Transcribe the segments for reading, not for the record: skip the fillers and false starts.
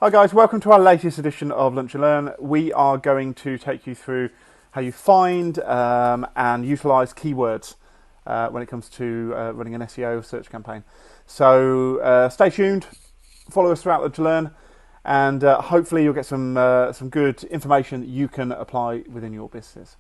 Hi guys, welcome to our latest edition of Lunch and Learn. We are going to take you through how you find and utilise keywords when it comes to running an SEO search campaign. So stay tuned, follow us throughout Lunch and Learn, and hopefully you'll get some good information that you can apply within your business.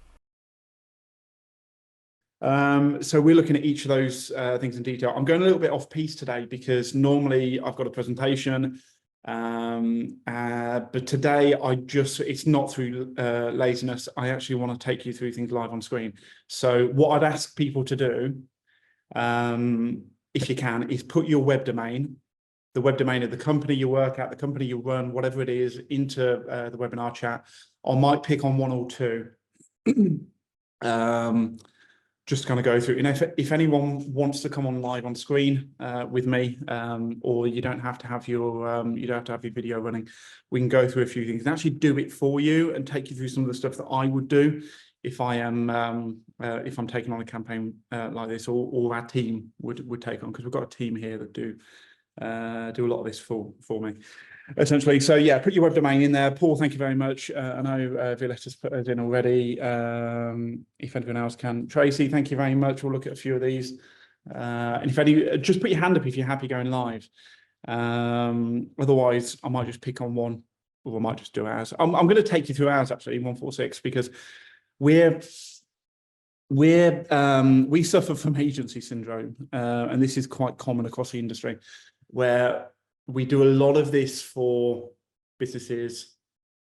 So we're looking at each of those things in detail. I'm going a little bit off piece today because normally I've got a presentation. But today it's not through laziness. I actually want to take you through things live on screen. So what I'd ask people to do, if you can, is put your web domain, the web domain of the company you work at, the company you run, whatever it is, into the webinar chat. I might pick on one or two. Just kind of go through, and if anyone wants to come on live on screen with me, or you don't have to have your video running, we can go through a few things and actually do it for you and take you through some of the stuff that I would do if I'm taking on a campaign like this, or our team would take on, because we've got a team here that do a lot of this for me, essentially. So yeah, put your web domain in there. Paul, thank you very much. I know Violetta's put it in already. If anyone else can. Tracy, thank you very much. We'll look at a few of these. And if any, just put your hand up if you're happy going live. Otherwise, I might just pick on one, or I might just do ours. I'm going to take you through ours, actually, 146, because we suffer from agency syndrome, and this is quite common across the industry, where we do a lot of this for businesses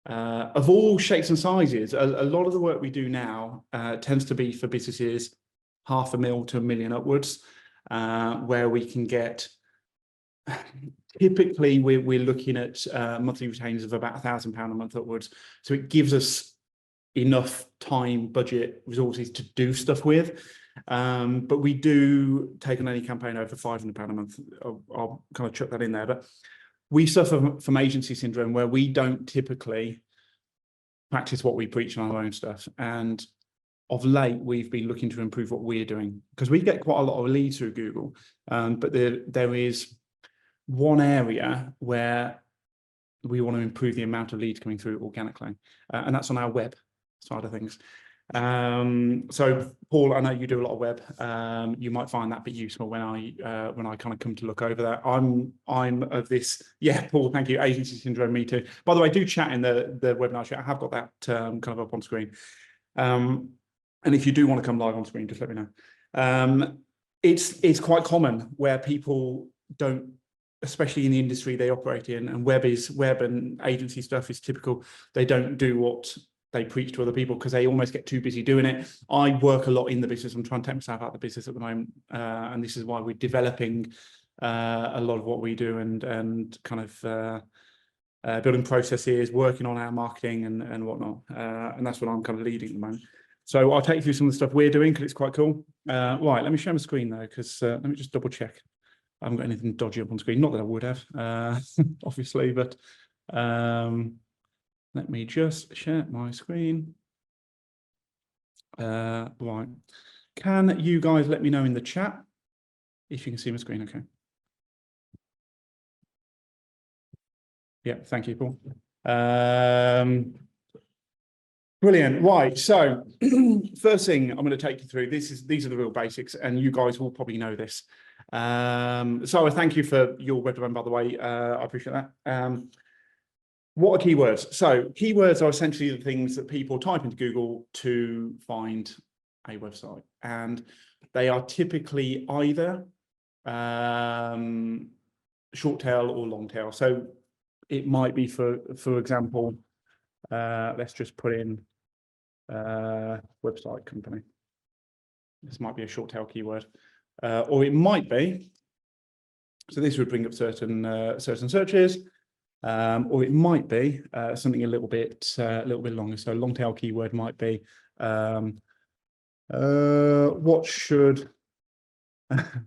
of all shapes and sizes. A lot of the work we do now tends to be for businesses $500,000 to $1 million upwards, where we can get, typically we're looking at monthly retainers of about £1,000 a month upwards. So it gives us enough time, budget, resources to do stuff with. But we do take on any campaign over £500 a month. I'll kind of chuck that in there. But we suffer from agency syndrome, where we don't typically practice what we preach on our own stuff. And of late, we've been looking to improve what we're doing, because we get quite a lot of leads through Google. But there is one area where we want to improve the amount of leads coming through organically, and that's on our web side of things. So Paul, I know you do a lot of web. You might find that bit useful when I kind of come to look over that. I'm of this, yeah, Paul, thank you. Agency syndrome, me too. By the way, do chat in the webinar chat. I have got that kind of up on screen. And if you do want to come live on screen, just let me know. It's quite common where people don't, especially in the industry they operate in, and web and agency stuff is typical. They don't do what they preach to other people because they almost get too busy doing it. I work a lot in the business. I'm trying to take myself out of the business at the moment, and this is why we're developing a lot of what we do, and kind of building processes, working on our marketing and whatnot. And that's what I'm kind of leading at the moment. So I'll take you through some of the stuff we're doing, because it's quite cool. Right, let me share my screen though, because let me just double check I haven't got anything dodgy up on screen. Not that I would have, obviously, but let me just share my screen. Right. Can you guys let me know in the chat if you can see my screen? Okay. Yeah, thank you, Paul. Brilliant. Right. So first thing I'm going to take you through, these are the real basics, and you guys will probably know this. So thank you for your web domain, by the way. I appreciate that. What are keywords? So keywords are essentially the things that people type into Google to find a website, and they are typically either short tail or long tail. So it might be, for example, let's just put in website company. This might be a short tail keyword, or it might be, so this would bring up certain searches, or it might be something a little bit longer. So long tail keyword might be what should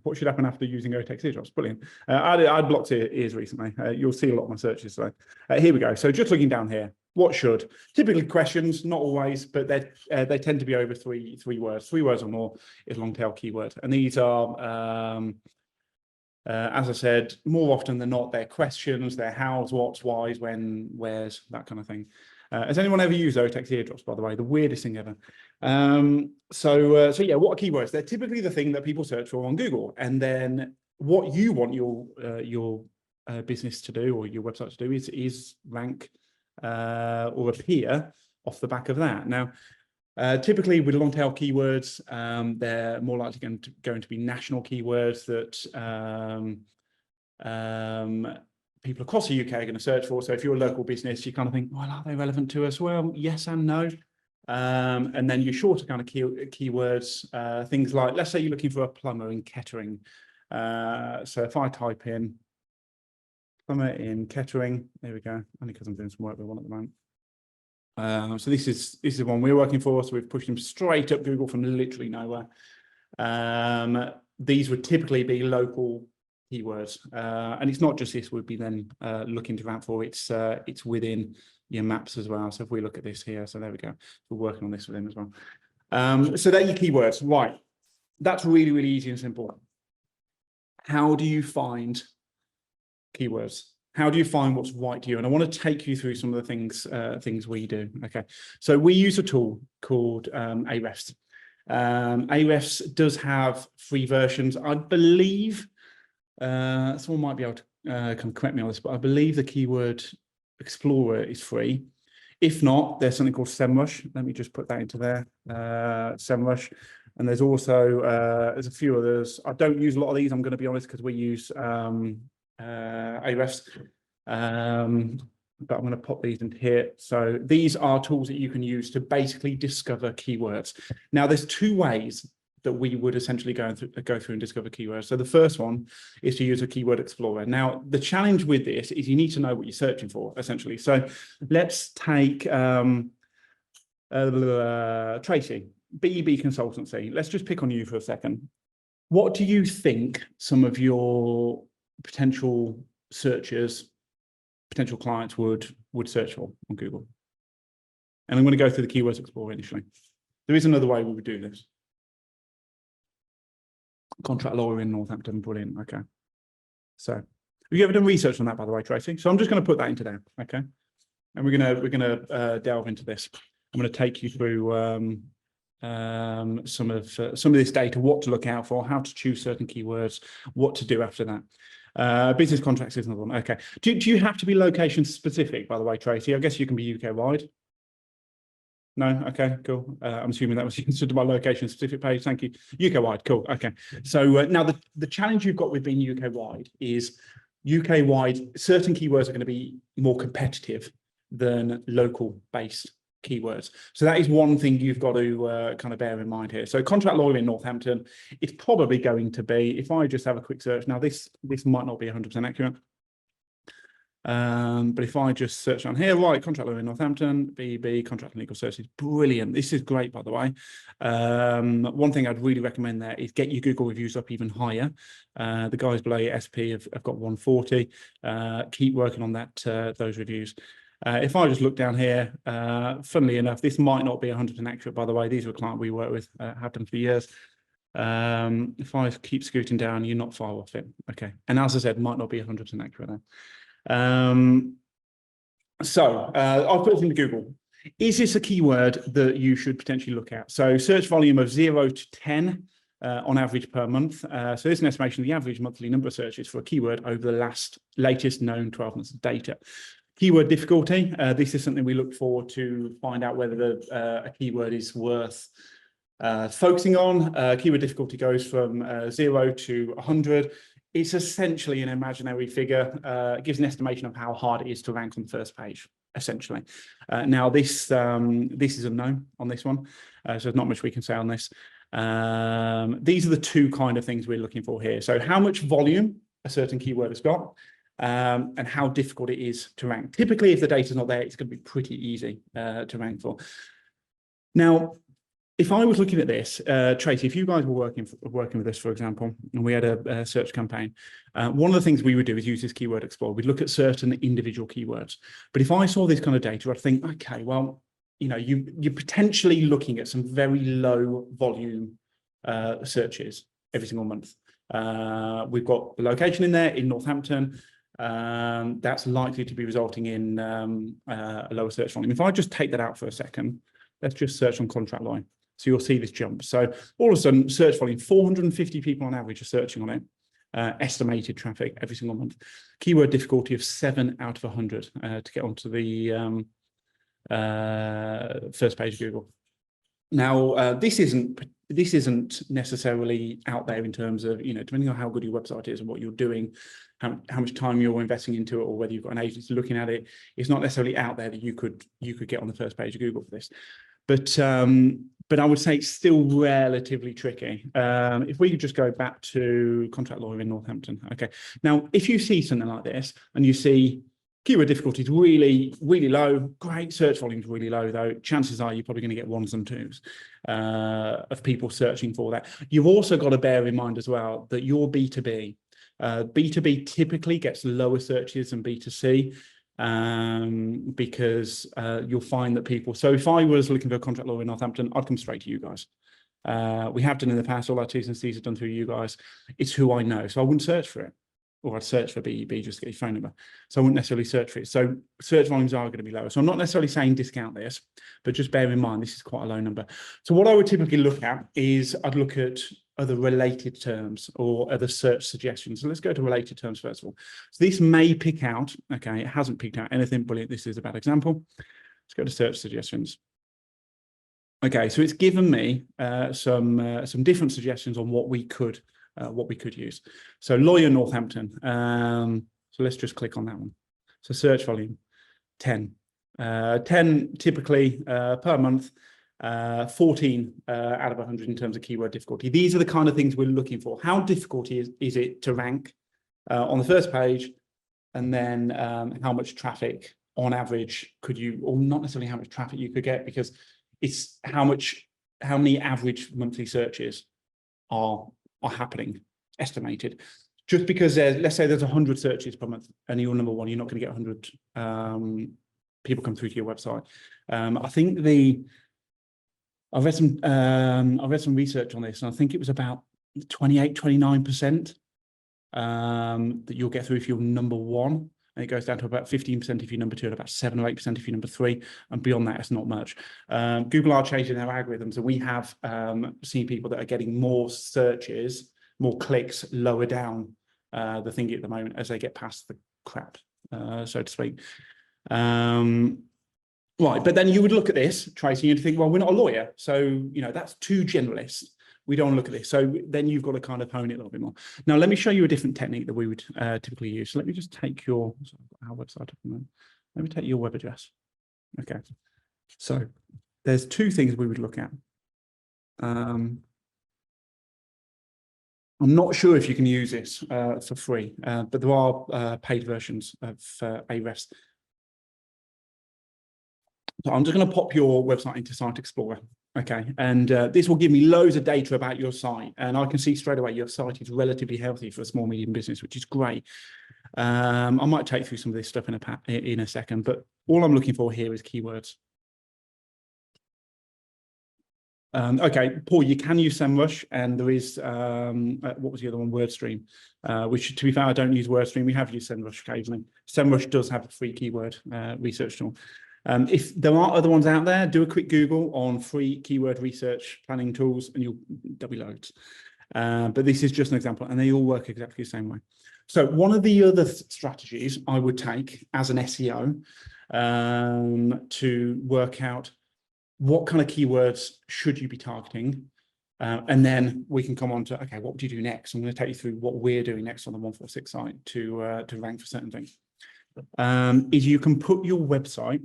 happen after using Otex eardrops? Brilliant. I blocked ears recently. You'll see a lot of my searches. So here we go. So just looking down here, what should? Typically questions, not always, but they tend to be over three words. 3 words or more is long tail keyword. And these are As I said, more often than not, they're questions, they're hows, what's, whys, when, where's, that kind of thing. Has anyone ever used Otex eardrops, by the way? The weirdest thing ever. So yeah, what are keywords? They're typically the thing that people search for on Google, and then what you want your business to do or your website to do is rank or appear off the back of that. Now, typically with long tail keywords, they're more likely going to be national keywords that people across the UK are going to search for. So if you're a local business, you kind of think, well, are they relevant to us? Well, yes and no. And then your shorter kind of keywords, things like, let's say you're looking for a plumber in Kettering. So if I type in plumber in Kettering, there we go, only because I'm doing some work with one at the moment. So this is the one we're working for. So we've pushed them straight up Google from literally nowhere. These would typically be local keywords, and it's not just this would be then looking to rank for. It's within your maps as well. So if we look at this here, so there we go. We're working on this with them as well. So they're your keywords, right? That's really, really easy and simple. How do you find keywords? How do you find what's right to you? And I want to take you through some of the things we do. Okay, so we use a tool called Ahrefs. Ahrefs does have free versions, I believe. Someone might be able to kind of correct me on this, but I believe the Keyword Explorer is free. If not, there's something called SEMrush. Let me just put that into there. SEMrush. And there's also there's a few others. I don't use a lot of these, I'm going to be honest, because we use Ahrefs. But I'm going to pop these into here. So these are tools that you can use to basically discover keywords. Now, there's two ways that we would essentially go through and discover keywords. So the first one is to use a Keyword Explorer. Now, the challenge with this is you need to know what you're searching for, essentially. So let's take Tracy, BEB Consultancy. Let's just pick on you for a second. What do you think some of your potential searchers, potential clients would search for on Google? And I'm going to go through the Keywords Explorer initially. There is another way we would do this. Contract lawyer in Northampton, brilliant. Okay. So have you ever done research on that, by the way, Tracy? So I'm just going to put that into there. Okay. And we're gonna delve into this. I'm going to take you through some of this data, what to look out for, how to choose certain keywords, what to do after that. Business contracts is another one. Okay. Do you have to be location specific, by the way, Tracy? I guess you can be UK wide. No, okay, cool. I'm assuming that was the answer to my location specific page. Thank you. UK wide, cool. Okay. So now the challenge you've got with being UK wide is UK wide, certain keywords are going to be more competitive than local based keywords. So that is one thing you've got to kind of bear in mind here. So contract lawyer in Northampton, it's probably going to be, if I just have a quick search, now this might not be 100% accurate. But if I just search on here, right, contract lawyer in Northampton, BEB, contract and legal services, brilliant. This is great, by the way. One thing I'd really recommend there is get your Google reviews up even higher. The guys below your SP have got 140. Keep working on that, those reviews. If I just look down here, funnily enough, this might not be 100% accurate, by the way. These are a client we work with, have done for years. If I keep scooting down, you're not far off it. Okay. And as I said, might not be 100% accurate there. I'll put it into Google. Is this a keyword that you should potentially look at? So search volume of 0 to 10 on average per month. So there's an estimation of the average monthly number of searches for a keyword over the latest known 12 months of data. Keyword difficulty. This is something we look for to find out whether a keyword is worth focusing on. Keyword difficulty goes from 0 to 100. It's essentially an imaginary figure. It gives an estimation of how hard it is to rank on the first page, essentially. Now, this is unknown on this one, so there's not much we can say on this. These are the two kind of things we're looking for here. So how much volume a certain keyword has got, and how difficult it is to rank. Typically, if the data is not there, it's going to be pretty easy to rank for. Now, if I was looking at this, Tracy, if you guys were working with us, for example, and we had a search campaign, one of the things we would do is use this Keyword Explorer. We'd look at certain individual keywords. But if I saw this kind of data, I'd think, okay, well, you know, you're potentially looking at some very low volume searches every single month. We've got the location in there in Northampton. That's likely to be resulting in a lower search volume. If I just take that out for a second, let's just search on contract line. So you'll see this jump. So all of a sudden, search volume, 450 people on average are searching on it. Estimated traffic every single month. Keyword difficulty of 7 out of 100 to get onto the first page of Google. Now, this isn't necessarily out there in terms of, depending on how good your website is and what you're doing, how much time you're investing into it, or whether you've got an agency looking at it. It's not necessarily out there that you could get on the first page of Google for this. But I would say it's still relatively tricky. If we could just go back to contract lawyer in Northampton. Okay. Now, if you see something like this and you see keyword difficulty is really, really low, great, search volume is really low, though, chances are you're probably going to get ones and twos of people searching for that. You've also got to bear in mind as well that your B2B, B2B typically gets lower searches than B2C. Because you'll find that people, so if I was looking for a contract lawyer in Northampton, I'd come straight to you guys. We have done in the past, all our T's and C's are done through you guys. It's who I know, so I wouldn't search for it, or I'd search for BEB just to get your phone number. So I wouldn't necessarily search for it. So search volumes are going to be lower. So I'm not necessarily saying discount this, but just bear in mind this is quite a low number. So what I would typically look at is I'd look at other related terms or other search suggestions. So let's go to related terms first of all. So this may pick out, okay, it hasn't picked out anything brilliant. This is a bad example. Let's go to search suggestions. Okay, so it's given me some different suggestions on what we could use. So lawyer Northampton. So let's just click on that one. So search volume 10. 10 typically per month. 14 out of 100 in terms of keyword difficulty. These are the kind of things we're looking for. How difficult is it to rank on the first page, and then how much traffic on average could you, or not necessarily how much traffic you could get, because it's how many average monthly searches are happening, estimated. Just because let's say there's 100 searches per month and you're number one, you're not going to get 100 people come through to your website. I think I've read some research on this, and I think it was about 29% that you'll get through if you're number one, and it goes down to about 15% if you're number two, and about 7 or 8% if you're number three, and beyond that, it's not much. Google are changing their algorithms, and we have seen people that are getting more searches, more clicks lower down the thing at the moment as they get past the crap, so to speak. Right, but then you would look at this, Tracy, and you'd think, well, we're not a lawyer, so that's too generalist. We don't look at this. So then you've got to kind of hone it a little bit more. Now, let me show you a different technique that we would typically use. So let me just take our website. Let me take your web address. Okay. So there's two things we would look at. I'm not sure if you can use this for free, but there are paid versions of Ahrefs. So I'm just going to pop your website into Site Explorer, okay? And this will give me loads of data about your site, and I can see straight away your site is relatively healthy for a small, medium business, which is great. I might take through some of this stuff in a second, but all I'm looking for here is keywords. Okay, Paul, you can use SEMrush, and there is, what was the other one? WordStream, which, to be fair, I don't use WordStream. We have used SEMrush occasionally. SEMrush does have a free keyword research tool. If there are other ones out there, do a quick Google on free keyword research planning tools, and there'll be loads. But this is just an example, and they all work exactly the same way. So one of the other strategies I would take as an SEO to work out what kind of keywords should you be targeting, and then we can come on to, okay, what would you do next? I'm going to take you through what we're doing next on the 146 site to rank for certain things. Is you can put your website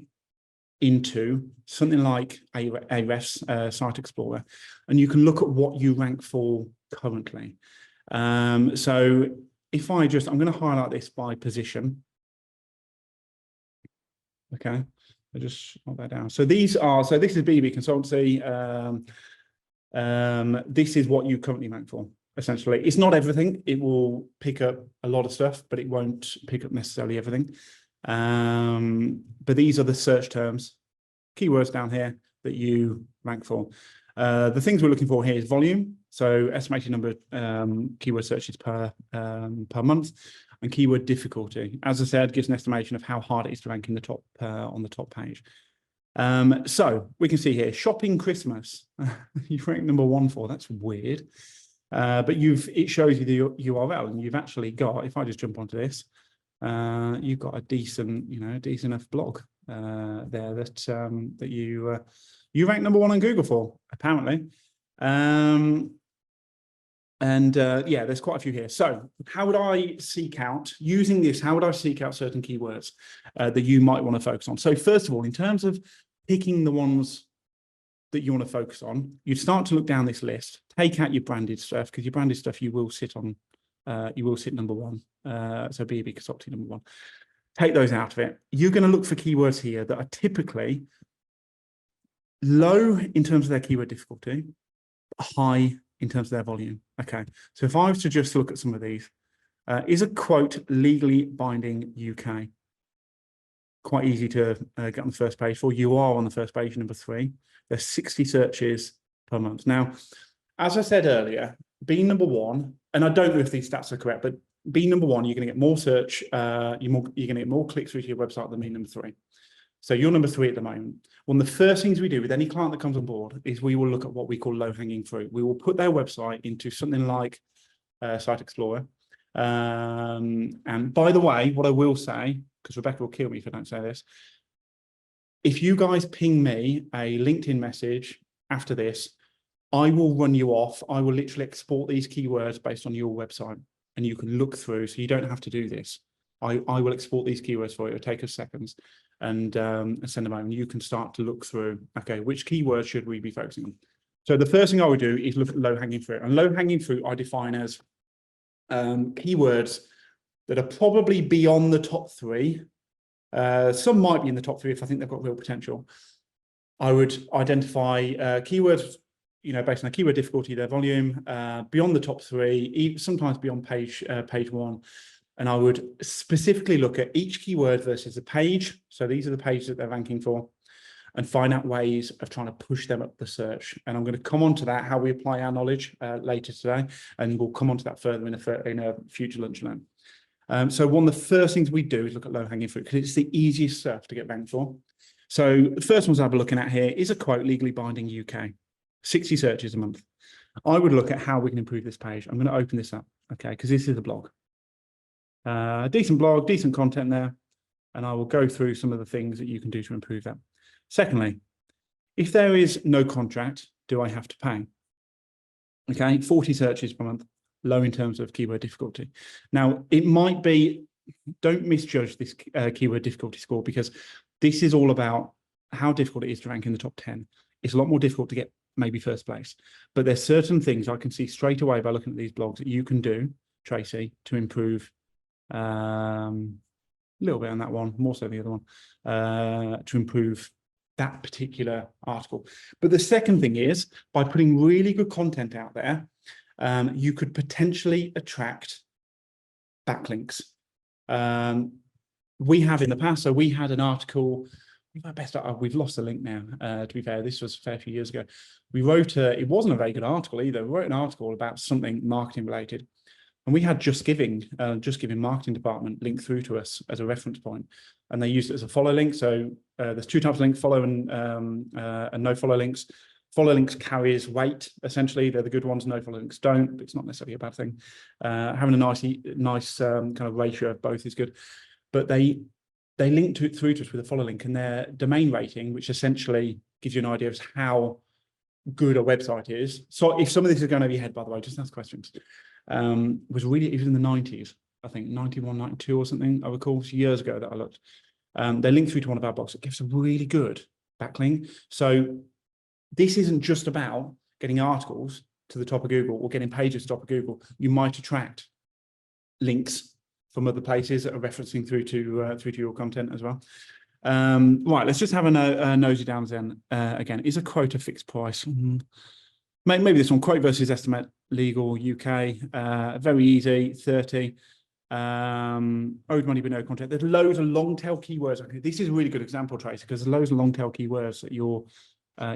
into something like Ahrefs, Site Explorer, and you can look at what you rank for currently. So if I'm going to highlight this by position. Okay, I just write that down. So this is BB Consultancy. This is what you currently rank for. Essentially, it's not everything. It will pick up a lot of stuff, but it won't pick up necessarily everything. But these are the search terms, keywords down here that you rank for. The things we're looking for here is volume, So estimated number of keyword searches per month, and keyword difficulty. As I said, gives an estimation of how hard it is to rank in the top on the top page. So we can see here, shopping Christmas. You've ranked number 1 for. That's weird. But it shows you the URL, and you've actually got, if I just jump onto this, you've got a decent enough blog there that you rank number 1 on Google for, apparently. Yeah, there's quite a few here. So how would I seek out, using this, how would I seek out certain keywords that you might want to focus on? So first of all, in terms of picking the ones that you want to focus on, you start to look down this list, take out your branded stuff, because your branded stuff you will sit on, you will sit number 1. So B&B Consulting number 1. Take those out of it. You're going to look for keywords here that are typically low in terms of their keyword difficulty, high in terms of their volume. Okay, so if I was to just look at some of these, is a quote legally binding UK? Quite easy to get on the first page for. You are on the first page, number 3. There's 60 searches per month. Now, as I said earlier, being number 1, and I don't know if these stats are correct, but being number 1, you're going to get more search, you're going to get more clicks through to your website than being number 3. So you're number 3 at the moment. One of the first things we do with any client that comes on board is we will look at what we call low-hanging fruit. We will put their website into something like Site Explorer. And by the way, what I will say, because Rebecca will kill me if I don't say this, if you guys ping me a LinkedIn message after this, I will run you off. I will literally export these keywords based on your website, and you can look through, so you don't have to do this. I will export these keywords for you. It'll take us seconds, and send them out, and you can start to look through, okay, which keywords should we be focusing on? So the first thing I would do is look at low-hanging fruit, and low-hanging fruit I define as keywords that are probably beyond the top 3. Some might be in the top 3 if I think they've got real potential. I would identify keywords, based on their keyword difficulty, their volume, beyond the top 3, sometimes beyond page 1. And I would specifically look at each keyword versus a page. So these are the pages that they're ranking for, and find out ways of trying to push them up the search. And I'm going to come on to that, how we apply our knowledge later today. And we'll come on to that further in a future lunch and learn. So one of the first things we do is look at low-hanging fruit, because it's the easiest stuff to get ranked for. So the first ones I'll be looking at here is a quote legally binding UK, 60 searches a month. I would look at how we can improve this page. I'm going to open this up, okay, because this is a blog. Decent blog, decent content there, and I will go through some of the things that you can do to improve that. Secondly, if there is no contract, do I have to pay? Okay, 40 searches per month, low in terms of keyword difficulty. Now, it might be, don't misjudge this keyword difficulty score, because this is all about how difficult it is to rank in the top 10. It's a lot more difficult to get maybe first place, but there's certain things I can see straight away by looking at these blogs that you can do, Tracy, to improve. A little bit on that one, more so the other one, to improve that particular article. But the second thing is, by putting really good content out there, you could potentially attract backlinks. We have in the past, so we had an article, we've lost the link now, to be fair, this was a fair few years ago. We wrote, it wasn't a very good article either, we wrote an article about something marketing related. And we had Just Giving marketing department link through to us as a reference point, and they used it as a follow link. So there's 2 types of links: follow and no follow links. Follow links carries weight, essentially. They're the good ones. No follow links don't, but it's not necessarily a bad thing. Having a nice kind of ratio of both is good. But they linked through to us with a follow link, and their domain rating, which essentially gives you an idea of how good a website is. So if some of this is going to be ahead, by the way, just ask questions. Was really, it was in the 90s, I think 91, 92 or something, I recall, years ago that I looked. They linked through to one of our blogs. It gives a really good backlink. So this isn't just about getting articles to the top of Google or getting pages to the top of Google. You might attract links from other places that are referencing through to your content as well. Right, let's just have a nosy down then. Again, is a quote a fixed price? Maybe this one, quote versus estimate, legal, UK, very easy, 30. Owed money but no contract. There's loads of long tail keywords. Okay, this is a really good example, Tracy, because there's loads of long tail keywords that you're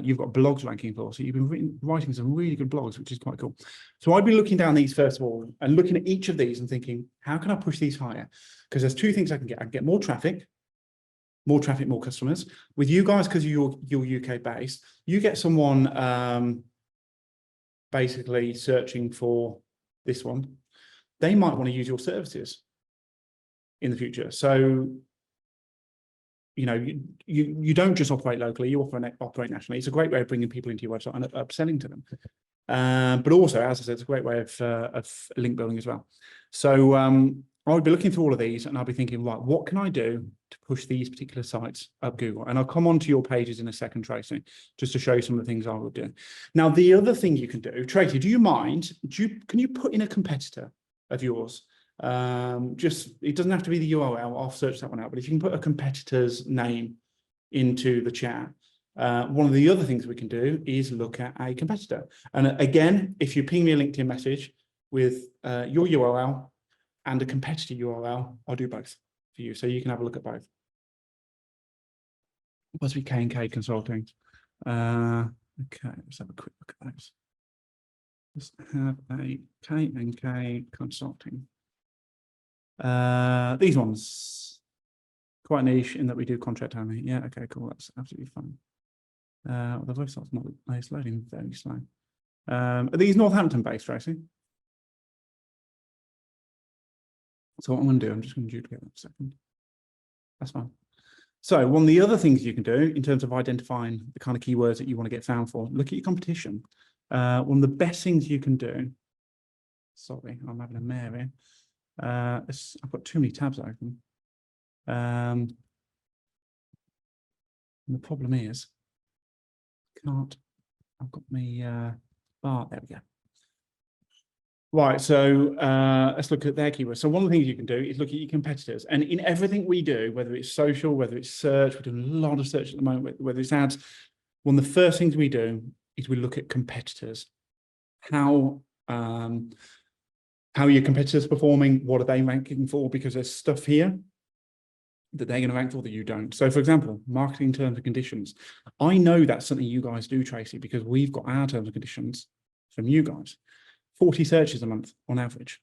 you've got blogs ranking for. So you've been writing some really good blogs, which is quite cool. So I'd be looking down these first of all and looking at each of these and thinking, how can I push these higher? Because there's two things I can get. I can get more traffic, more customers. With you guys, because you're UK based, you get someone basically searching for this one. They might want to use your services in the future. So, you know, you don't just operate locally, you operate nationally. It's a great way of bringing people into your website and upselling to them. But also, as I said, it's a great way of link building as well. So I would be looking through all of these and I'll be thinking, right, what can I do to push these particular sites up Google? And I'll come on to your pages in a second, Tracy, just to show you some of the things I would do. Now, the other thing you can do, Tracy, do you mind, can you put in a competitor of yours? It doesn't have to be the URL, I'll search that one out, but if you can put a competitor's name into the chat. One of the other things we can do is look at a competitor. And again, if you ping me a LinkedIn message with your URL and a competitor URL, I'll do both for you. So you can have a look at both. Must be K&K Consulting. Okay, let's have a quick look at those. Let's have a K&K Consulting. These ones, quite niche in that we do contract only. Yeah, okay, cool. That's absolutely fine. The website's not, it's loading very slow. Are these Northampton based, Tracy? So what I'm going to do, I'm just going to duplicate that for a second. That's fine. So one of the other things you can do in terms of identifying the kind of keywords that you want to get found for, look at your competition. One of the best things you can do, sorry, I'm having a mare here. I've got too many tabs open. And the problem is, I've got my bar, there we go. Right, so let's look at their keywords. So one of the things you can do is look at your competitors. And in everything we do, whether it's social, whether it's search, we're doing a lot of search at the moment, whether it's ads, one of the first things we do is we look at competitors. How are your competitors performing? What are they ranking for? Because there's stuff here that they're going to rank for that you don't. So for example, marketing terms and conditions. I know that's something you guys do, Tracy, because we've got our terms and conditions from you guys. 40 searches a month on average.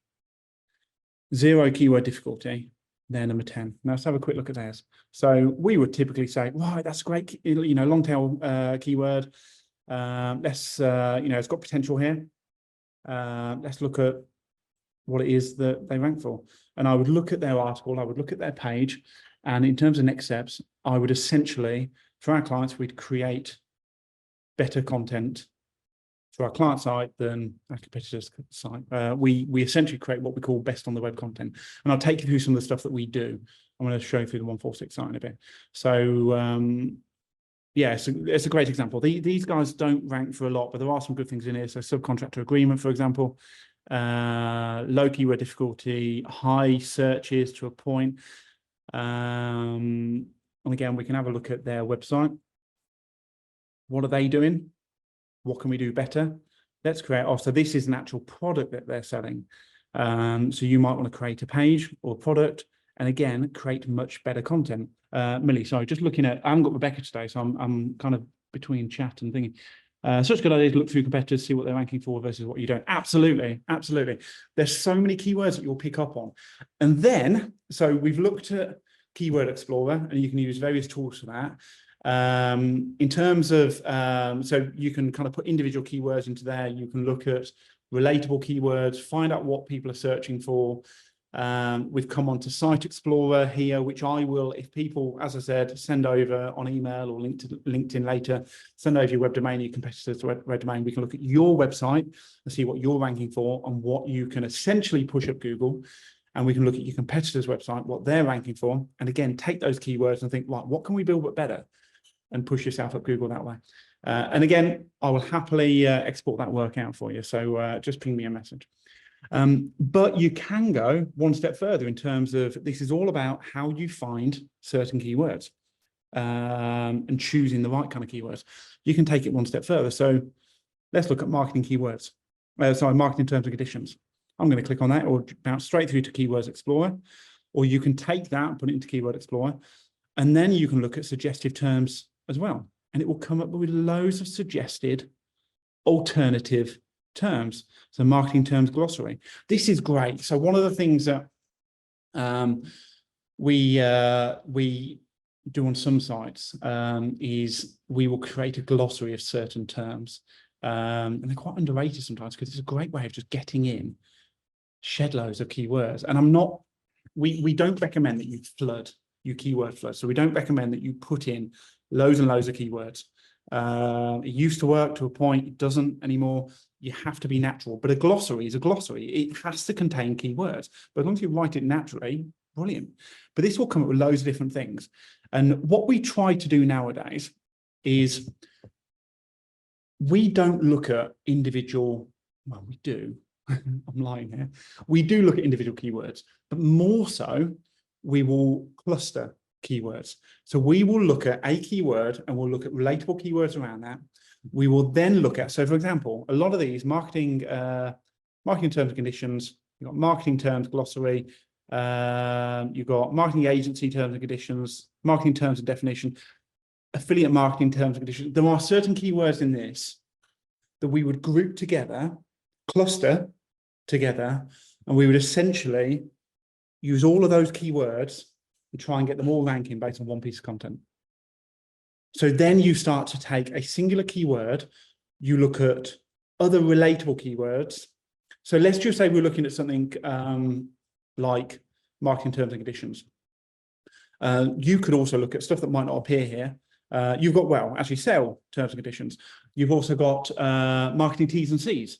0 keyword difficulty, they're number 10. Now let's have a quick look at theirs. So we would typically say, right, that's great, you know, long tail keyword. It's got potential here. Let's look at what it is that they rank for. And I would look at their article, I would look at their page, and in terms of next steps, I would essentially, for our clients, we'd create better content for our client site than our competitor's site. We essentially create what we call best on the web content. And I'll take you through some of the stuff that we do. I'm going to show you through the 146 site in a bit. So yeah, it's a great example. These guys don't rank for a lot, but there are some good things in here. So subcontractor agreement, for example, low keyword difficulty, high searches to a point. And again, we can have a look at their website. What are they doing? What can we do better? Let's create, so this is an actual product that they're selling. So you might want to create a page or product, and again, create much better content. Millie, sorry, just looking at, I haven't got Rebecca today, so I'm kind of between chat and thinking. Such a good idea to look through competitors, see what they're ranking for versus what you don't. Absolutely, absolutely. There's so many keywords that you'll pick up on. And then, so we've looked at Keyword Explorer, and you can use various tools for that. In terms of, so you can kind of put individual keywords into there. You can look at relatable keywords, find out what people are searching for. We've come on to Site Explorer here, which I will, if people, as I said, send over on email or LinkedIn later, send over your web domain, your competitors' web domain. We can look at your website and see what you're ranking for and what you can essentially push up Google. And we can look at your competitors' website, what they're ranking for. And again, take those keywords and think, right, what can we build but better? And push yourself up Google that way. And again, I will happily export that work out for you. So just ping me a message. But you can go one step further in terms of, this is all about how you find certain keywords and choosing the right kind of keywords. You can take it one step further. So let's look at marketing keywords. Marketing terms and conditions. I'm going to click on that or bounce straight through to Keywords Explorer, or you can take that and put it into Keyword Explorer. And then you can look at suggestive terms as well. and it will come up with loads of suggested alternative terms. So marketing terms glossary. This is great. So one of the things that we do on some sites is we will create a glossary of certain terms. And they're quite underrated sometimes because it's a great way of just getting in shed loads of keywords. And we don't recommend that you flood your keyword flood. So we don't recommend that you put in loads and loads of keywords. It used to work to a point, it doesn't anymore. You have to be natural, but a glossary is a glossary. It has to contain keywords, but as long as you write it naturally, brilliant. But this will come up with loads of different things. And what we try to do nowadays is we don't look at individual, well, we do, I'm lying here. We do look at individual keywords, but more so, we will cluster keywords. So we will look at a keyword and we'll look at relatable keywords around that. We will then look at, so for example, a lot of these marketing terms and conditions, you've got marketing terms glossary, you've got marketing agency terms and conditions, marketing terms and definition, affiliate marketing terms and conditions. There are certain keywords in this that we would group together, cluster together, and we would essentially use all of those keywords and try and get them all ranking based on one piece of content. So then you start to take a singular keyword, you look at other relatable keywords. So let's just say we're looking at something like marketing terms and conditions. You could also look at stuff that might not appear here. You've got, well, actually sale terms and conditions. You've also got marketing T's and C's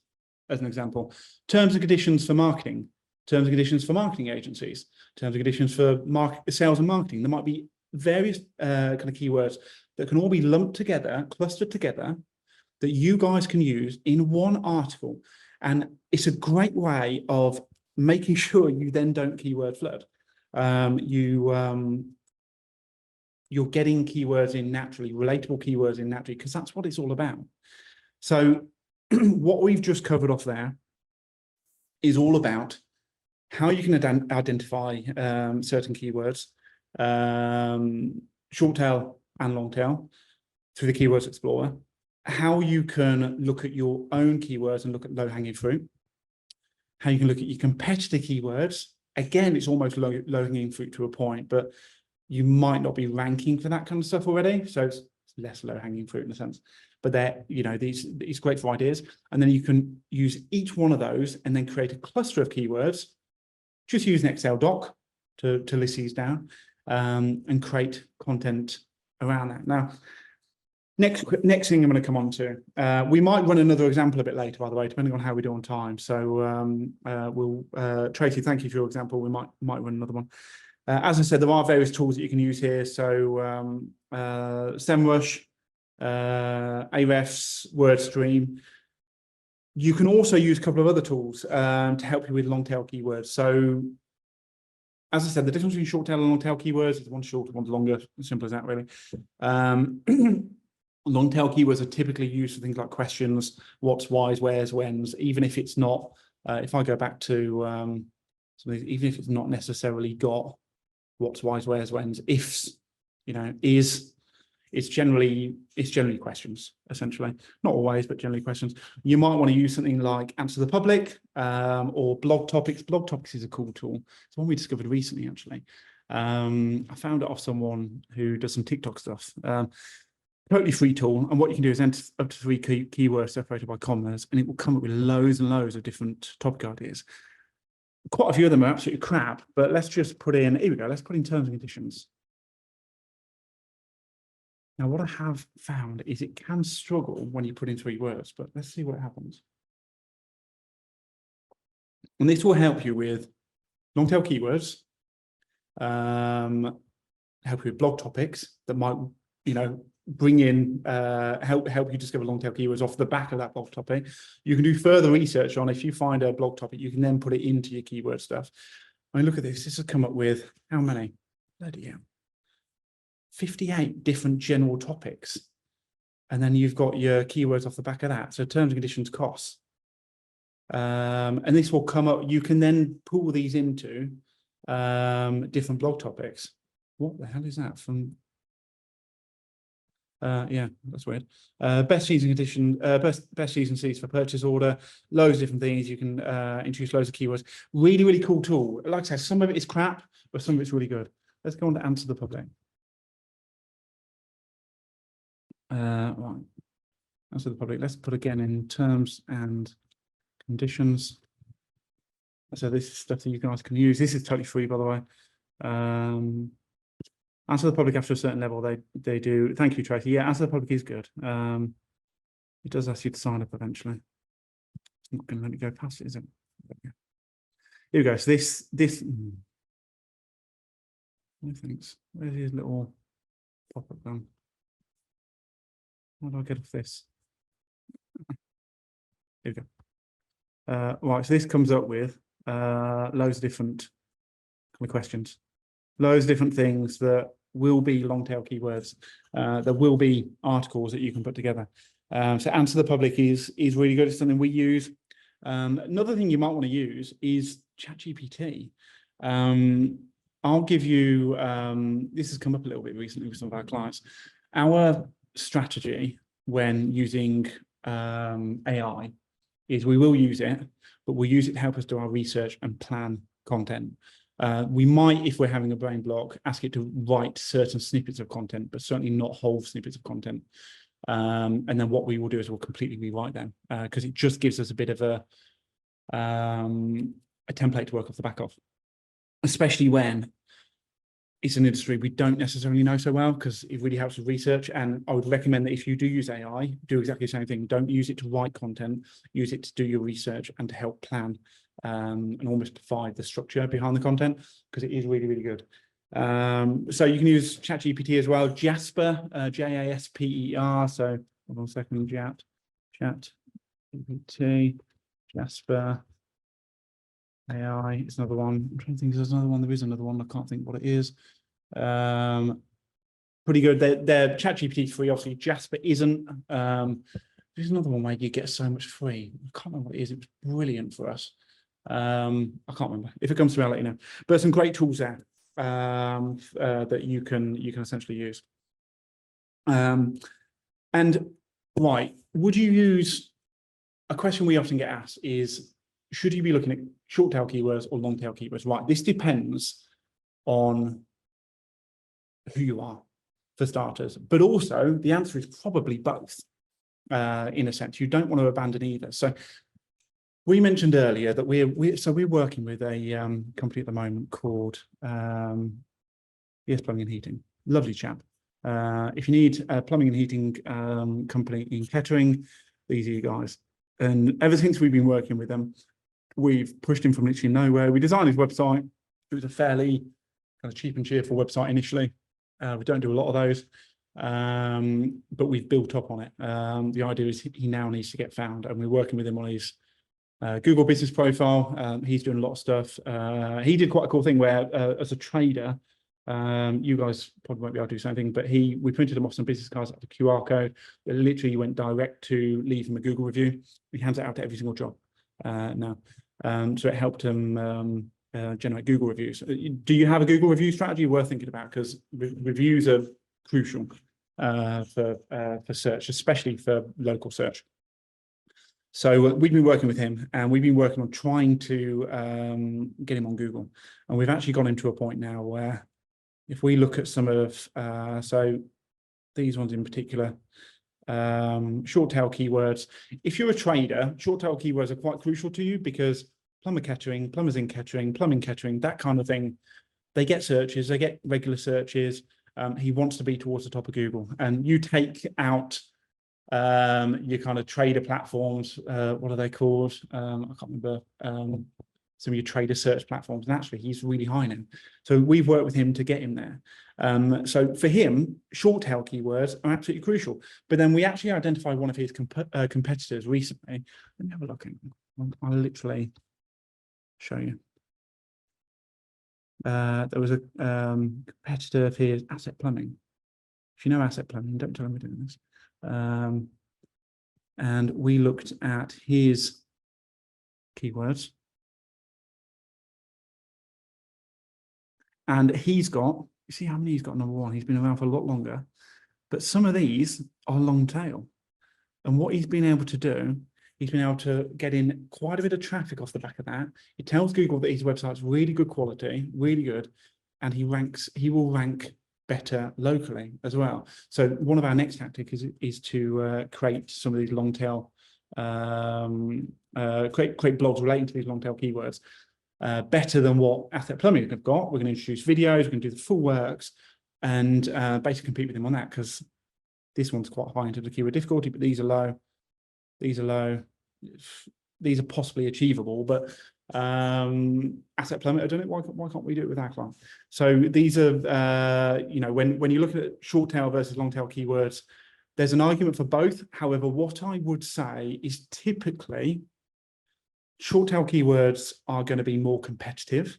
as an example. Terms and conditions for marketing, terms and conditions for marketing agencies, terms and conditions for sales and marketing. There might be various kind of keywords that can all be lumped together, clustered together, that you guys can use in one article. And it's a great way of making sure you then don't keyword flood. You're getting keywords in naturally, relatable keywords in naturally, because that's what it's all about. So what we've just covered off there is all about how you can identify certain keywords, short tail and long tail, through the Keywords Explorer, how you can look at your own keywords and look at low-hanging fruit, how you can look at your competitor keywords. Again, it's almost low-hanging fruit to a point, but you might not be ranking for that kind of stuff already, so it's less low-hanging fruit in a sense. But they're, you know, these great for ideas, and then you can use each one of those and then create a cluster of keywords. Just use an Excel doc to list these down and create content around that. Now, next thing I'm going to come on to, we might run another example a bit later, by the way, depending on how we do on time. So Tracy, thank you for your example. We might run another one. As I said, there are various tools that you can use here. So SEMrush, Ahrefs, WordStream. You can also use a couple of other tools to help you with long tail keywords. So as I said, the difference between short tail and long tail keywords is one's shorter, one's longer. As simple as that, really. Long tail keywords are typically used for things like questions, what's, why's, where's, when's, even if it's not, if I go back to some of these, even if it's not necessarily got what's, why's, where's, when's, ifs, you know, is, it's generally questions, essentially. Not always, but generally questions. You might want to use something like Answer the Public or Blog Topics. Blog Topics is a cool tool. It's one we discovered recently, actually. I found it off someone who does some TikTok stuff. Totally free tool. And what you can do is enter up to 3 keywords separated by commas, and it will come up with loads and loads of different topic ideas. Quite a few of them are absolutely crap, but let's just put in, here we go, let's put in terms and conditions. Now, what I have found is it can struggle when you put in 3 words, but let's see what happens. And this will help you with long tail keywords, help you with blog topics that might, you know, bring in, help you discover long tail keywords off the back of that blog topic. You can do further research on, if you find a blog topic, you can then put it into your keyword stuff. I mean, look at this. This has come up with how many? Bloody hell. 58 different general topics. And then you've got your keywords off the back of that. So terms and conditions, costs. And this will come up. You can then pull these into different blog topics. What the hell is that from? Yeah, that's weird. Best season condition, best season seeds for purchase order, loads of different things. You can introduce loads of keywords. Really, really cool tool. Like I said, some of it is crap, but some of it's really good. Let's go on to answer the public. Right. Answer the public. Let's put again in terms and conditions. So this is stuff that you guys can use. This is totally free, by the way. Answer the public after a certain level, they do. Thank you, Tracy. Yeah, answer the public is good. It does ask you to sign up eventually. It's not going to let me go past it, is it? Here we go. So no thanks. Where's his little pop-up gone? How do I get off this? Here we go. Right, so this comes up with loads of different kind of questions, loads of different things that will be long tail keywords. There will be articles that you can put together. So answer the public is really good. It's something we use. Another thing you might want to use is ChatGPT. I'll give you, this has come up a little bit recently with some of our clients. Our strategy when using AI is we will use it, but we'll use it to help us do our research and plan content. We might, if we're having a brain block, ask it to write certain snippets of content, but certainly not whole snippets of content. And then what we will do is we'll completely rewrite them because it just gives us a bit of a template to work off the back of, especially when it's an industry we don't necessarily know so well, because it really helps with research. And I would recommend that if you do use AI, do exactly the same thing. Don't use it to write content, use it to do your research and to help plan and almost provide the structure behind the content, because it is really, really good. So you can use ChatGPT as well. Jasper, Jasper. So hold on a second, ChatGPT, Jasper AI. It's another one. I'm trying to think if there's another one. There is another one. I can't think what it is. Pretty good. They're ChatGPT is free. Obviously, Jasper isn't. There's another one where you get so much free. I can't remember what it is. It was brilliant for us. I can't remember. If it comes to me, I'll let you know. But some great tools there that you can essentially use. And right, would you use, a question we often get asked is, should you be looking at short tail keywords or long tail keywords? Right, this depends on who you are, for starters, but also the answer is probably both. In a sense, you don't want to abandon either. So we mentioned earlier that we're working with a company at the moment called Plumbing and Heating. Lovely chap. If you need a plumbing and heating company in Kettering, these are you guys. And ever since we've been working with them, we've pushed him from literally nowhere. We designed his website. It was a fairly kind of cheap and cheerful website initially. We don't do a lot of those, but we've built up on it. The idea is he now needs to get found, and we're working with him on his Google business profile. He's doing a lot of stuff. He did quite a cool thing where, as a trader, you guys probably won't be able to do something, but we printed them off some business cards at the QR code. It literally went direct to leave him a Google review. He hands it out to every single job now. So it helped him generate Google reviews. Do you have a Google review strategy worth thinking about? Because reviews are crucial for search, especially for local search. So we've been working with him, and we've been working on trying to get him on Google. And we've actually got him to a point now where if we look at some of, so these ones in particular, short tail keywords. If you're a trader, short tail keywords are quite crucial to you, because plumber Kettering, plumbers in Kettering, plumbing Kettering, that kind of thing, they get searches, they get regular searches. He wants to be towards the top of Google. And you take out your kind of trader platforms, what are they called? I can't remember. Some of your trader search platforms, and actually he's really high now. So we've worked with him to get him there. So for him, short tail keywords are absolutely crucial. But then we actually identified one of his competitors recently. Let me have a look. I'll literally show you. There was a competitor of his, Asset Plumbing. If you know Asset Plumbing, don't tell him we're doing this. And we looked at his keywords. And he's got, you see how many he's got? Number one, he's been around for a lot longer. But some of these are long tail. And what he's been able to do, he's been able to get in quite a bit of traffic off the back of that. It tells Google that his website's really good quality, really good, and he will rank better locally as well. So one of our next tactics is to create some of these long tail, create blogs relating to these long tail keywords. Better than what Asset Plumbing have got. We're going to introduce videos, we're going to do the full works, and basically compete with them on that, because this one's quite high into the keyword difficulty, but these are low. These are low. These are possibly achievable, but Asset Plummet, I don't know, why can't we do it with our client? So these are, you know, when you look at short tail versus long tail keywords, there's an argument for both. However, what I would say is typically short tail keywords are going to be more competitive.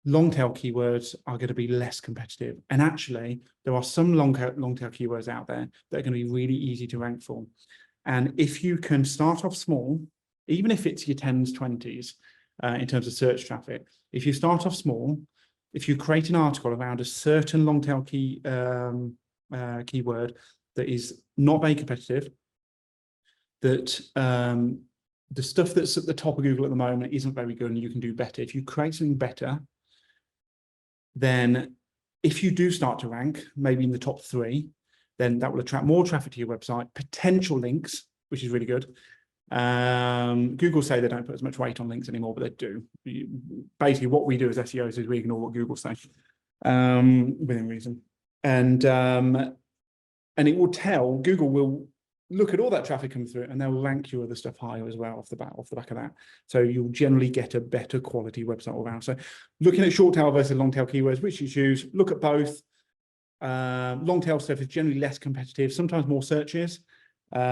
Long tail keywords are going to be less competitive. And actually, there are some long tail keywords out there that are going to be really easy to rank for. And if you can start off small, even if it's your 10s, 20s, in terms of search traffic, if you start off small, if you create an article around a certain long tail keyword that is not very competitive, that the stuff that's at the top of Google at the moment isn't very good and you can do better. If you create something better, then if you do start to rank, maybe in the top 3, then that will attract more traffic to your website, potential links, which is really good. Google say they don't put as much weight on links anymore, but they do. Basically, what we do as SEOs is we ignore what Google says within reason. And it will tell, Google will look at all that traffic coming through and they'll rank your other stuff higher as well off the back of that. So you'll generally get a better quality website all around. So looking at short tail versus long tail keywords, which you choose, look at both. Long tail stuff is generally less competitive, sometimes more searches. The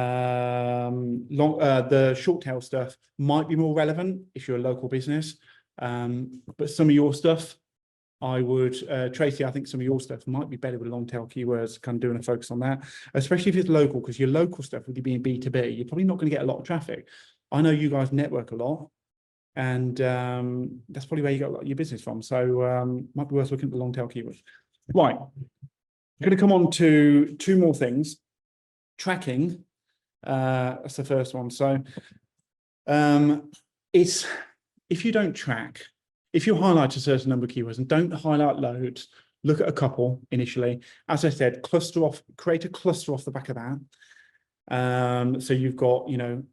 short tail stuff might be more relevant if you're a local business. But some of your stuff, I would, Tracy, I think some of your stuff might be better with long tail keywords, kind of doing a focus on that, especially if it's local, because your local stuff, with you being B2B, you're probably not going to get a lot of traffic. I know you guys network a lot, and that's probably where you got a lot of your business from. So might be worth looking at the long tail keywords. Right. I'm going to come on to 2 more things. Tracking, that's the first one. So it's, if you don't track, if you highlight a certain number of keywords and don't highlight loads, look at a couple initially. As I said, cluster off, create a cluster off the back of that. So you've got, you know,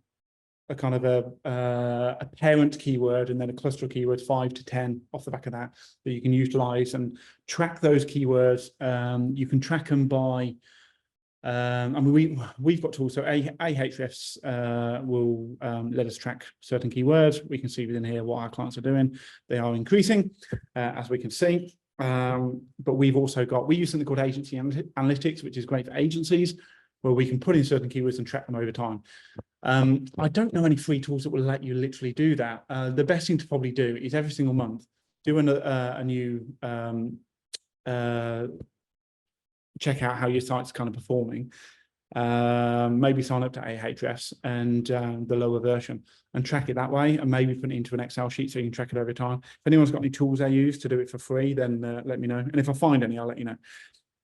a kind of a parent keyword and then a cluster of keywords, 5 to 10 off the back of that you can utilize and track those keywords. You can track them by, I mean, we've got tools. So Ahrefs will let us track certain keywords. We can see within here what our clients are doing. They are increasing, as we can see. But we've also got, we use something called agency analytics, which is great for agencies, where we can put in certain keywords and track them over time. I don't know any free tools that will let you literally do that. The best thing to probably do is every single month, do a new check out how your site's kind of performing. Maybe sign up to Ahrefs and the lower version and track it that way, and maybe put it into an Excel sheet so you can track it over time. If anyone's got any tools they use to do it for free, then let me know. And if I find any, I'll let you know.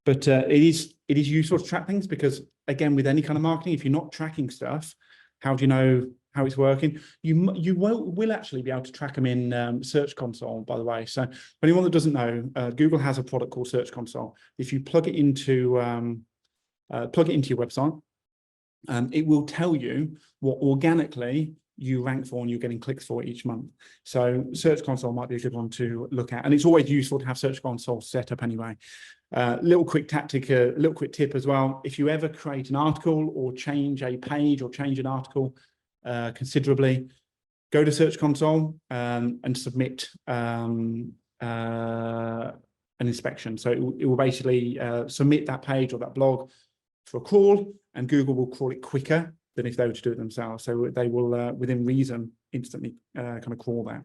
But it is useful to track things, because again, with any kind of marketing, if you're not tracking stuff, how do you know how it's working? You will actually be able to track them in Search Console, by the way. So for anyone that doesn't know, Google has a product called Search Console. If you plug it into your website, it will tell you what organically you rank for and you're getting clicks for each month. So Search Console might be a good one to look at. And it's always useful to have Search Console set up anyway. Little quick tip as well. If you ever create an article or change a page or change an article considerably, go to Search Console and submit an inspection. So it will basically submit that page or that blog for a crawl, and Google will crawl it quicker than if they were to do it themselves. So they will, within reason, instantly kind of crawl that,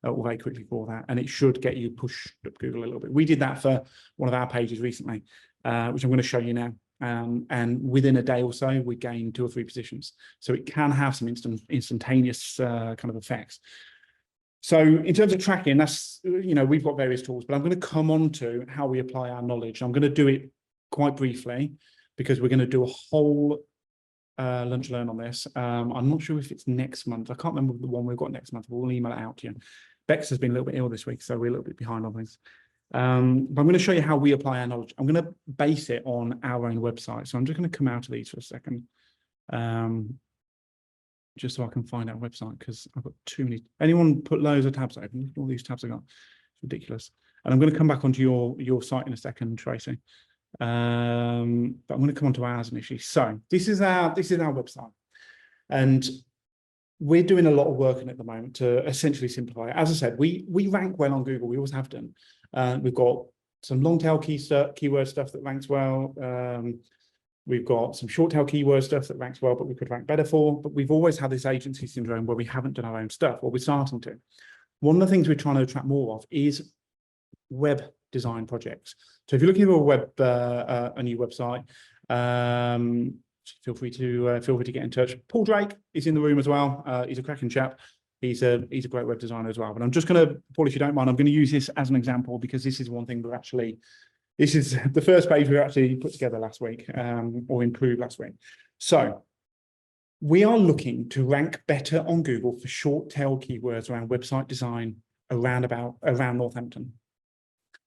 or very quickly crawl that, and it should get you pushed up Google a little bit. We did that for one of our pages recently, which I'm going to show you now. And within a day or so, we gained 2 or 3 positions. So it can have some instantaneous kind of effects. So in terms of tracking, that's, you know, we've got various tools, but I'm going to come on to how we apply our knowledge. I'm going to do it quite briefly, because we're going to do a whole lunch learn on this. I'm not sure if it's next month. I can't remember the one we've got next month. We'll email it out to you. Bex has been a little bit ill this week, so we're a little bit behind on things. But I'm going to show you how we apply our knowledge. I'm going to base it on our own website. So I'm just going to come out of these for a second, just so I can find our website, because I've got too many. Anyone put loads of tabs open? Look at all these tabs I got. It's ridiculous. And I'm going to come back onto your site in a second, Tracy. But I'm going to come on to ours initially. So this is our website, and we're doing a lot of work on it at the moment to essentially simplify it. As I said, we rank well on Google. We always have done. We've got some long tail keyword stuff that ranks well. We've got some short tail keyword stuff that ranks well, but we could rank better for. But we've always had this agency syndrome where we haven't done our own stuff, or we're starting to. One of the things we're trying to attract more of is web design projects. So if you're looking for a new website, feel free to get in touch. Paul Drake is in the room as well. He's a cracking chap. He's a great web designer as well. But I'm just going to, Paul, if you don't mind, I'm going to use this as an example, because this is one thing this is the first page we actually put together last week, or improved last week. So we are looking to rank better on Google for short tail keywords around website design around Northampton.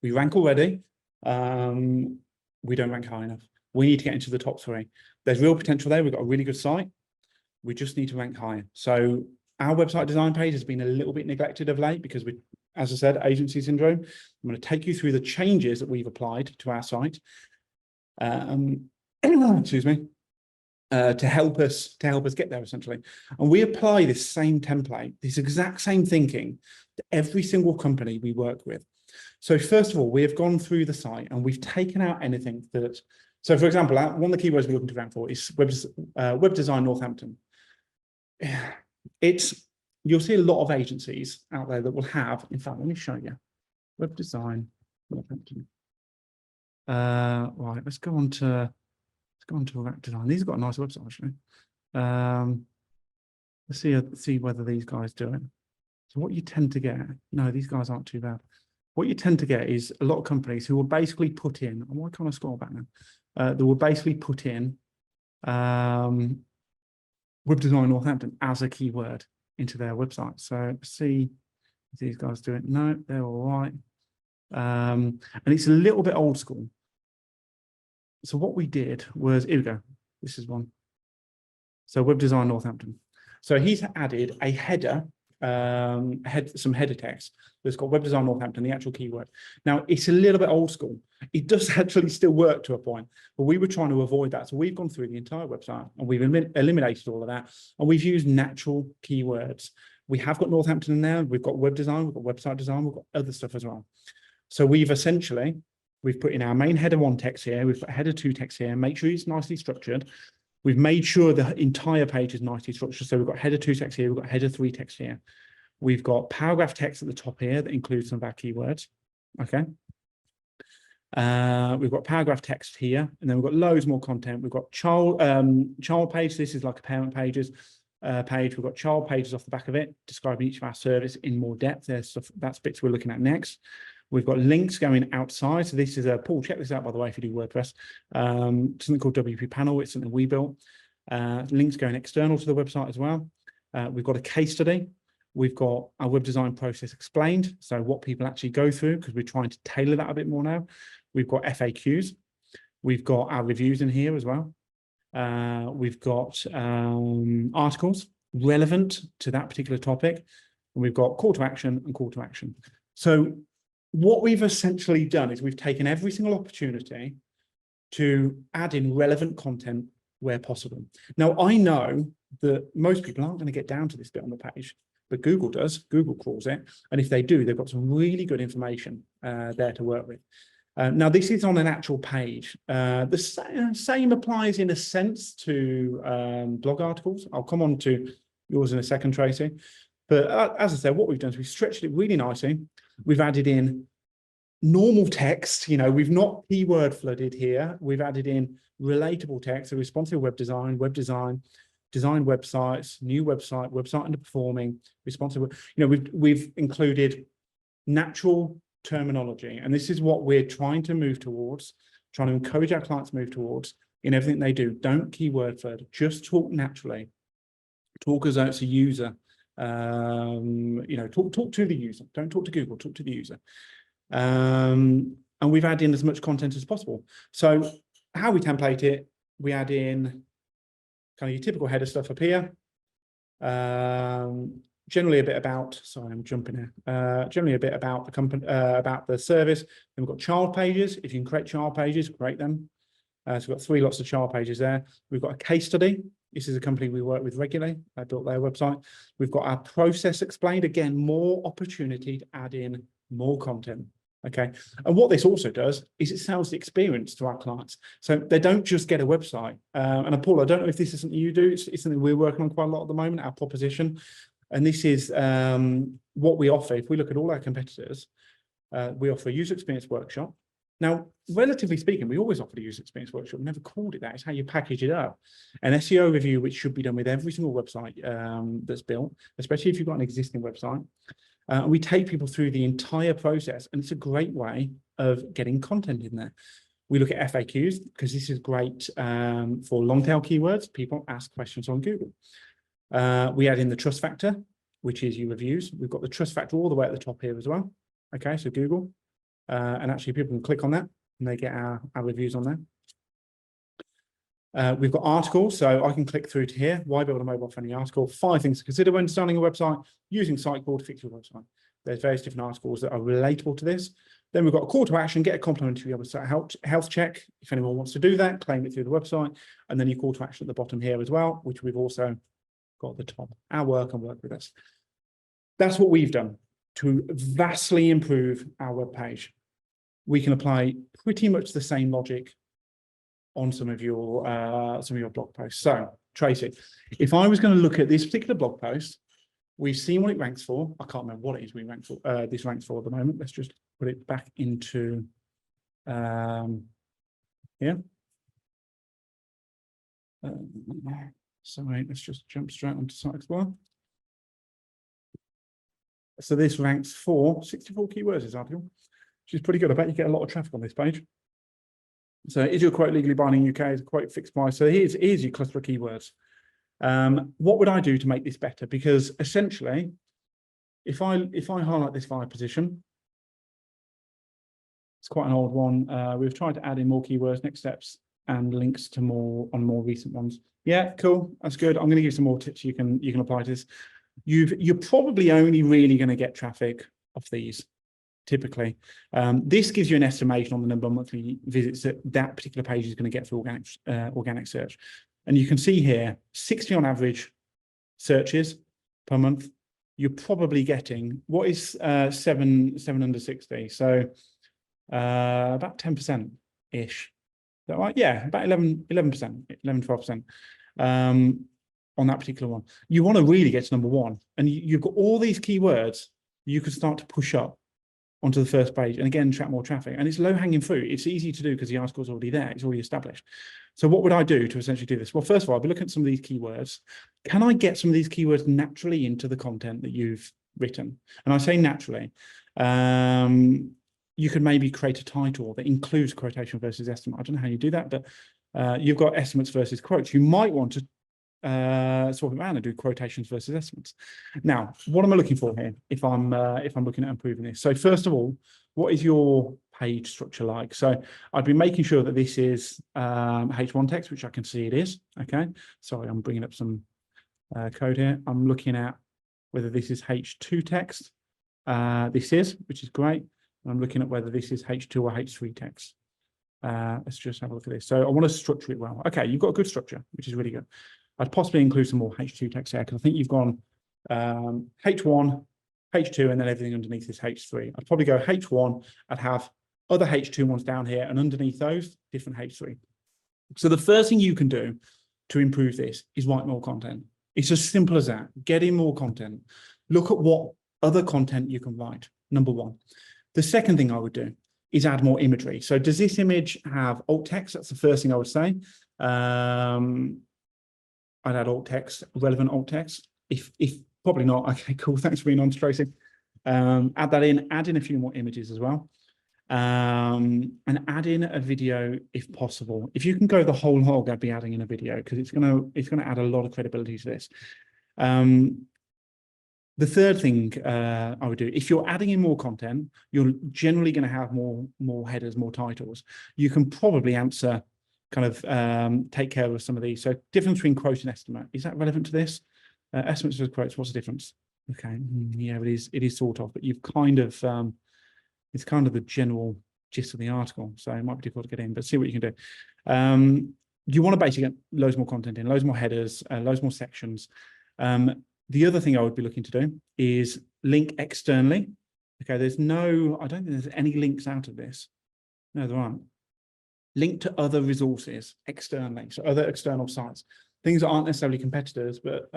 We rank already. We don't rank high enough. We need to get into the top 3. There's real potential there. We've got a really good site. We just need to rank higher. So our website design page has been a little bit neglected of late because we, as I said, agency syndrome. I'm going to take you through the changes that we've applied to our site. Excuse me. To help us get there, essentially. And we apply this same template, this exact same thinking, to every single company we work with. So first of all, we have gone through the site and we've taken out anything that, so for example, one of the keywords we're looking to rank for is web design Northampton. You'll see a lot of agencies out there that will have, in fact, let me show you, web design Northampton. Right, let's go on to Rack Design. These have got a nice website, actually. Let's see whether these guys do it. So what you tend to get, no, these guys aren't too bad. What you tend to get is a lot of companies who will basically put in, why can't I scroll back now? They will basically put in web design Northampton as a keyword into their website. So see if these guys do it. No, they're all right. And it's a little bit old school. So what we did was, here we go. This is one. So web design Northampton. So he's added a header, some header text that's got web design Northampton, the actual keyword. Now it's a little bit old school. It does actually still work to a point, but we were trying to avoid that. So we've gone through the entire website and we've eliminated all of that. And we've used natural keywords. We have got Northampton in there. We've got web design, we've got website design, we've got other stuff as well. So we've put in our main header 1 text here. We've got header 2 text here. Make sure it's nicely structured. We've made sure the entire page is nicely structured. So we've got header 2 text here. We've got header 3 text here. We've got paragraph text at the top here that includes some of our keywords. Okay. We've got paragraph text here, and then we've got loads more content. We've got child page. This is like a parent page. We've got child pages off the back of it, describing each of our service in more depth. There's stuff, that's bits we're looking at next. We've got links going outside. So this is Paul, check this out, by the way, if you do WordPress. Something called WP Panel. It's something we built. Links going external to the website as well. We've got a case study. We've got our web design process explained. So what people actually go through, because we're trying to tailor that a bit more now. We've got FAQs. We've got our reviews in here as well. We've got articles relevant to that particular topic. And we've got call to action and call to action. So what we've essentially done is we've taken every single opportunity to add in relevant content where possible. Now, I know that most people aren't going to get down to this bit on the page, but Google does. Google crawls it. And if they do, they've got some really good information there to work with. Now, this is on an actual page. The same applies in a sense to blog articles. I'll come on to yours in a second, Tracy. But as I said, what we've done is we've stretched it really nicely. We've added in normal text. You know, we've not keyword flooded here. We've added in relatable text, so responsive web design, design websites, new website, website underperforming, responsive. You know, we've included natural terminology, and this is what we're trying to move towards, trying to encourage our clients to move towards in everything they do. Don't keyword further, just talk naturally. Talk as though it's a user. Talk to the user. Don't talk to Google, talk to the user. And we've added in as much content as possible. So how we template it, we add in kind of your typical header stuff up here. Generally a bit about, sorry, I'm jumping here. Generally a bit about the company, about the service. Then we've got child pages. If you can create child pages, create them. So we've got 3 lots of child pages there. We've got a case study. This is a company we work with regularly. I built their website. We've got our process explained. Again, more opportunity to add in more content. Okay. And what this also does is it sells the experience to our clients. So they don't just get a website. And Paul, I don't know if this is something you do. It's something we're working on quite a lot at the moment, our proposition. And this is what we offer. If we look at all our competitors, we offer a user experience workshop. Now, relatively speaking, we always offered a user experience workshop. We never called it that. It's how you package it up. An SEO review, which should be done with every single website that's built, especially if you've got an existing website. We take people through the entire process, and it's a great way of getting content in there. We look at FAQs because this is great for long tail keywords. People ask questions on Google. We add in the trust factor, which is your reviews. We've got the trust factor all the way at the top here as well. Okay, so Google. And actually people can click on that and they get our reviews on there. We've got articles, so I can click through to here. Why build a mobile friendly article? 5 things to consider when starting a website, using Sitecore to fix your website. There's various different articles that are relatable to this. Then we've got a call to action, get a complimentary website health check. If anyone wants to do that, claim it through the website. And then your call to action at the bottom here as well, which we've also got at the top. Our work and work with us. That's what we've done to vastly improve our web page. We can apply pretty much the same logic on some of your blog posts. So, Tracy, if I was going to look at this particular blog post, we've seen what it ranks for. I can't remember what it is we rank for. This ranks for at the moment. Let's just put it back into here. Sorry, let's just jump straight onto Site Explorer. So this ranks for 64 keywords, this article, which is pretty good. I bet you get a lot of traffic on this page. So is your quote legally binding UK? Is a quote fixed price? So here's your cluster of keywords. What would I do to make this better? Because essentially, if I highlight this via position, it's quite an old one. We've tried to add in more keywords, next steps, and links to more recent ones. Yeah, cool. That's good. I'm going to give you some more tips you can apply to this. You're probably only really going to get traffic off these, typically. This gives you an estimation on the number of monthly visits that particular page is going to get for organic search. And you can see here, 60 on average searches per month. You're probably getting, what is 7 under 60? So about 10%-ish. Is that right? Yeah, about 11%, 12%. On that particular one. You want to really get to number 1. And you've got all these keywords you can start to push up onto the first page and again, attract more traffic. And it's low hanging fruit. It's easy to do because the article's already there. It's already established. So what would I do to essentially do this? Well, first of all, I'll be looking at some of these keywords. Can I get some of these keywords naturally into the content that you've written? And I say naturally. You could maybe create a title that includes quotation versus estimate. I don't know how you do that, but you've got estimates versus quotes. You might want to swap it around and do quotations versus estimates. Now, what am I looking for here if I'm looking at improving this? So first of all, what is your page structure like? So I'd be making sure that this is H1 text, which I can see it is. Okay, sorry, I'm bringing up some code here. I'm looking at whether this is H2 text. This is, which is great. And I'm looking at whether this is H2 or H3 text. Let's just have a look at this. So I want to structure it well. Okay, you've got a good structure, which is really good. I'd possibly include some more H2 text here because I think you've gone H1, H2, and then everything underneath is H3. I'd probably go H1. I'd have other H2 ones down here, and underneath those, different H3. So the first thing you can do to improve this is write more content. It's as simple as that. Get in more content. Look at what other content you can write, number 1. The second thing I would do is add more imagery. So does this image have alt text? That's the first thing I would say. I'd add alt text, relevant alt text. If probably not, okay, cool. Thanks for being on, Tracy. Add that in, add in a few more images as well. and add in a video if possible. If you can go the whole hog, I'd be adding in a video because it's gonna add a lot of credibility to this. The third thing I would do, if you're adding in more content, you're generally going to have more headers, more titles. You can probably answer, kind of take care of some of these. So difference between quote and estimate, is that relevant to this? Estimates versus quotes, what's the difference? Okay, yeah, it is sort of, but you've kind of, it's kind of the general gist of the article. So it might be difficult to get in, but see what you can do. You want to basically get loads more content in, loads more headers, loads more sections. The other thing I would be looking to do is link externally. Okay, I don't think there's any links out of this. No, there aren't. Link to other resources externally, so other external sites. Things that aren't necessarily competitors, but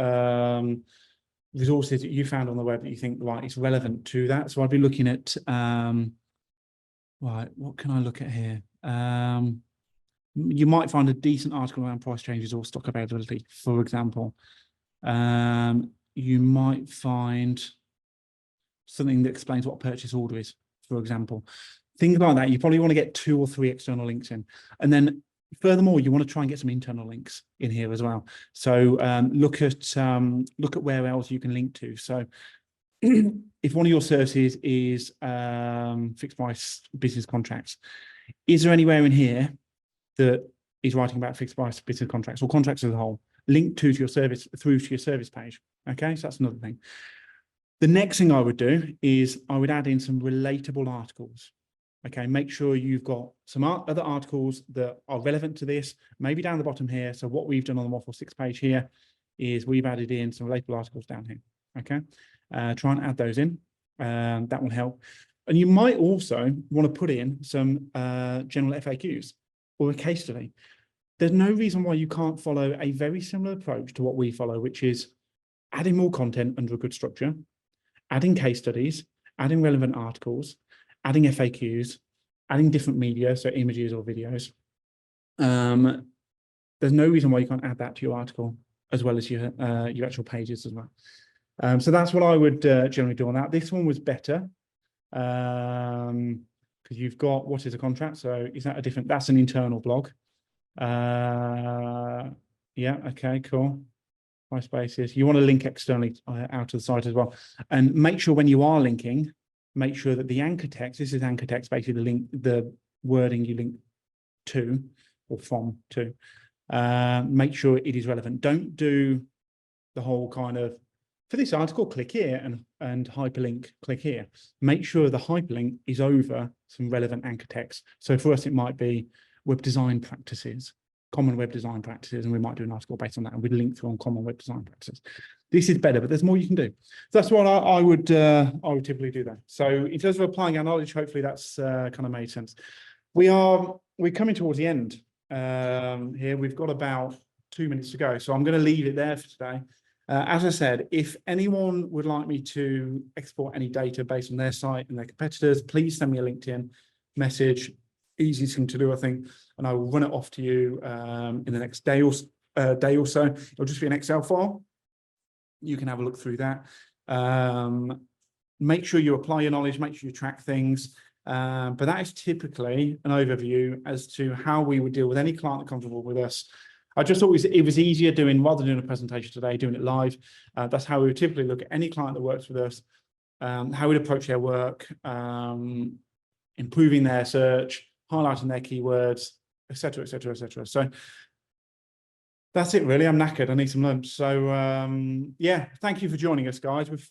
resources that you found on the web that you think, right, it's relevant to that. So I'd be looking at, right, what can I look at here? You might find a decent article around price changes or stock availability, for example. You might find something that explains what a purchase order is, for example. Things like that. You probably want to get 2 or 3 external links in. And then furthermore, you want to try and get some internal links in here as well. So look at where else you can link to. So if one of your services is fixed price business contracts, is there anywhere in here that is writing about fixed price business contracts or contracts as a whole? Link to your service through to your service page. Okay, so that's another thing. The next thing I would do is I would add in some relatable articles. Okay, make sure you've got some other articles that are relevant to this, maybe down the bottom here. So what we've done on the 146 page here is we've added in some relatable articles down here. Okay, try and add those in. That will help. And you might also want to put in some general FAQs or a case study. There's no reason why you can't follow a very similar approach to what we follow, which is adding more content under a good structure, adding case studies, adding relevant articles, adding FAQs, adding different media, so images or videos. There's no reason why you can't add that to your article as well as your actual pages as well. So that's what I would generally do on that. This one was better because you've got what is a contract. So is that a different? That's an internal blog. Yeah, okay, cool. Price basis. You want to link externally out of the site as well. And make sure when you are linking, make sure that the anchor text, this is anchor text, basically the link, the wording you link to or from to, make sure it is relevant. Don't do the whole kind of, for this article, click here and hyperlink, click here. Make sure the hyperlink is over some relevant anchor text. So for us, it might be web design practices, common web design practices, and we might do an article based on that, and we'd link through on common web design practices. This is better, but there's more you can do. So that's what I would typically do that. So in terms of applying our knowledge, hopefully that's kind of made sense. We're coming towards the end here. We've got about 2 minutes to go, so I'm going to leave it there for today. As I said, if anyone would like me to export any data based on their site and their competitors, please send me a LinkedIn message. Easiest thing to do, I think, and I will run it off to you in the next day or so. It'll just be an Excel file. You can have a look through that. Make sure you apply your knowledge, make sure you track things. But that is typically an overview as to how we would deal with any client that comes on board with us. I just thought it was easier rather than doing a presentation today, doing it live. That's how we would typically look at any client that works with us, how we'd approach their work, improving their search, highlighting their keywords, etc., etc., etc. So that's it, really. I'm knackered. I need some lunch. So yeah, thank you for joining us, guys. We've